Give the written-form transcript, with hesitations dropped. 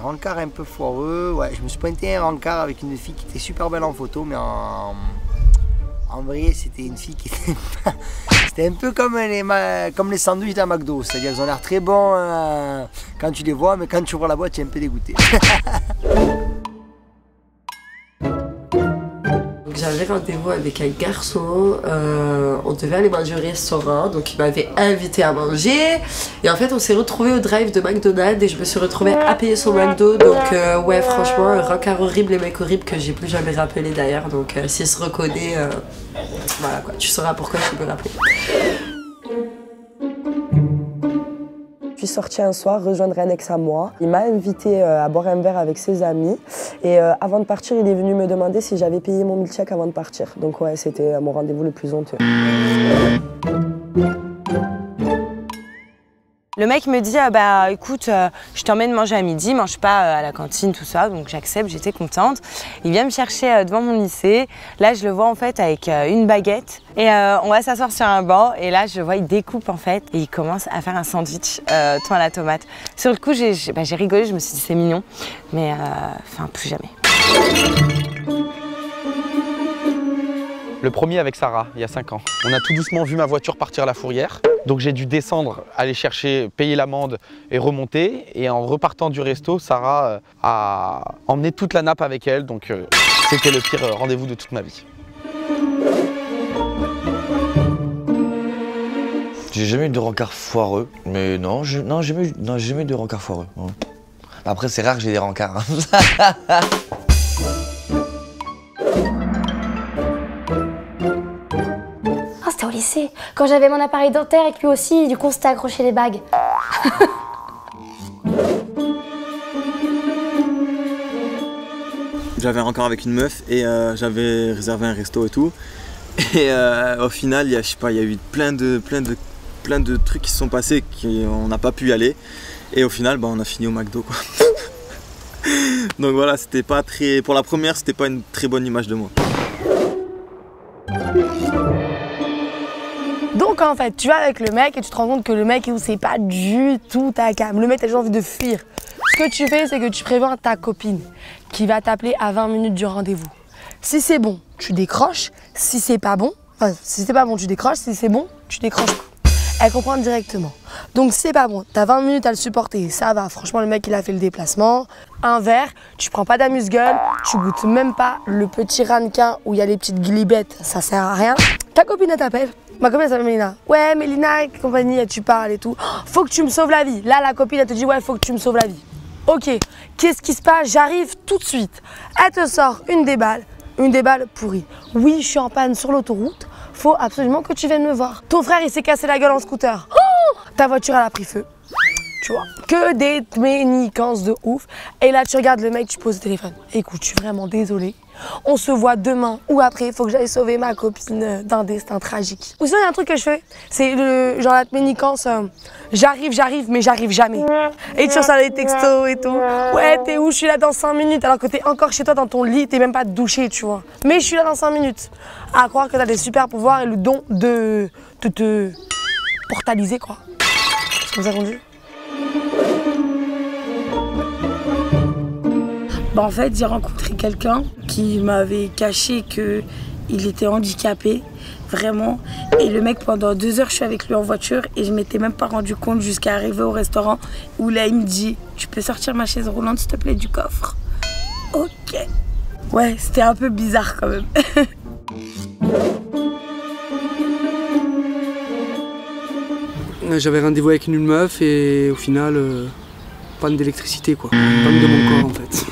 Rencard un peu foireux, ouais, je me suis pointé un rencard avec une fille qui était super belle en photo, mais en vrai c'était une fille qui était c'était un peu comme les sandwichs à McDo, c'est-à-dire ils ont l'air très bons quand tu les vois, mais quand tu ouvres la boîte tu es un peu dégoûté. J'avais rendez-vous avec un garçon, on devait aller manger au restaurant, donc il m'avait invité à manger. Et en fait on s'est retrouvés au drive de McDonald's et je me suis retrouvée à payer son McDo. Donc ouais, franchement un rencard horrible et mec horrible que j'ai plus jamais rappelé d'ailleurs. Donc s'il se reconnaît, voilà quoi, tu sauras pourquoi je peux rappeler. Je suis sortie un soir rejoindre un ex à moi. Il m'a invité à boire un verre avec ses amis. Et avant de partir, il est venu me demander si j'avais payé mon milkshake avant de partir. Donc ouais, c'était mon rendez-vous le plus honteux. Le mec me dit bah écoute, je t'emmène manger à midi, mange pas à la cantine, tout ça, donc j'accepte, j'étais contente. Il vient me chercher devant mon lycée. Là je le vois en fait avec une baguette et on va s'asseoir sur un banc et là je vois il découpe en fait et il commence à faire un sandwich thon à la tomate. Sur le coup j'ai rigolé, je me suis dit c'est mignon, mais enfin plus jamais. Le premier avec Sarah, il y a 5 ans. On a tout doucement vu ma voiture partir à la fourrière. Donc j'ai dû descendre, aller chercher, payer l'amende et remonter. Et en repartant du resto, Sarah a emmené toute la nappe avec elle. Donc c'était le pire rendez-vous de toute ma vie. J'ai jamais eu de rencard foireux. Mais non, jamais eu de rencard foireux. Après c'est rare que j'ai des rencards. Hein. Au lycée, quand j'avais mon appareil dentaire et que lui aussi, du coup, on s'était accroché les bagues. J'avais un rencard avec une meuf et j'avais réservé un resto et tout. Et au final, je sais pas, il y a eu plein de trucs qui se sont passés qu'on n'a pas pu y aller. Et au final, bah, on a fini au McDo, quoi. Donc voilà, c'était pas très. Pour la première, c'était pas une très bonne image de moi. Donc en fait, tu vas avec le mec et tu te rends compte que le mec, c'est pas du tout ta cam. Le mec, t'as juste envie de fuir. Ce que tu fais, c'est que tu préviens ta copine qui va t'appeler à 20 minutes du rendez-vous. Si c'est bon, tu décroches. Si c'est pas bon, enfin, si c'est pas bon, tu décroches. Si c'est bon, tu décroches pas. Elle comprend directement. Donc si c'est pas bon, t'as 20 minutes à le supporter, ça va. Franchement, le mec, il a fait le déplacement. Un verre, tu prends pas d'amuse-gueule, tu goûtes même pas le petit ramequin où il y a les petites glibettes, ça sert à rien. Ta copine, elle t'appelle. Ma copine, elle s'appelle Mélina. Ouais, Mélina et compagnie, tu parles et tout. Faut que tu me sauves la vie. Là, la copine, elle te dit, ouais, faut que tu me sauves la vie. Ok, qu'est-ce qui se passe? J'arrive tout de suite. Elle te sort une déballe pourrie. Oui, je suis en panne sur l'autoroute. Faut absolument que tu viennes me voir. Ton frère, il s'est cassé la gueule en scooter. Oh, ta voiture, elle a pris feu. Tu vois, que des ménicances de ouf. Et là, tu regardes le mec, tu poses le téléphone. Écoute, je suis vraiment désolée. On se voit demain ou après, il faut que j'aille sauver ma copine d'un destin tragique. Ou sinon, il y a un truc que je fais, c'est genre la ménicance, j'arrive, mais j'arrive jamais. Et tu reçois les textos et tout. Ouais, t'es où? Je suis là dans 5 minutes, alors que t'es encore chez toi dans ton lit, t'es même pas douché, tu vois. Mais je suis là dans 5 minutes. À croire que t'as des super pouvoirs et le don de te portaliser, quoi. C'est comme ça qu'on dit. Bah en fait, j'ai rencontré quelqu'un qui m'avait caché qu'il était handicapé, vraiment. Et le mec, pendant 2 heures, je suis avec lui en voiture et je m'étais même pas rendu compte jusqu'à arriver au restaurant où là, il me dit « Tu peux sortir ma chaise roulante, s'il te plaît, du coffre ?» Ok. Ouais, c'était un peu bizarre quand même. J'avais rendez-vous avec une meuf et au final, panne d'électricité quoi. Panne de mon corps en fait.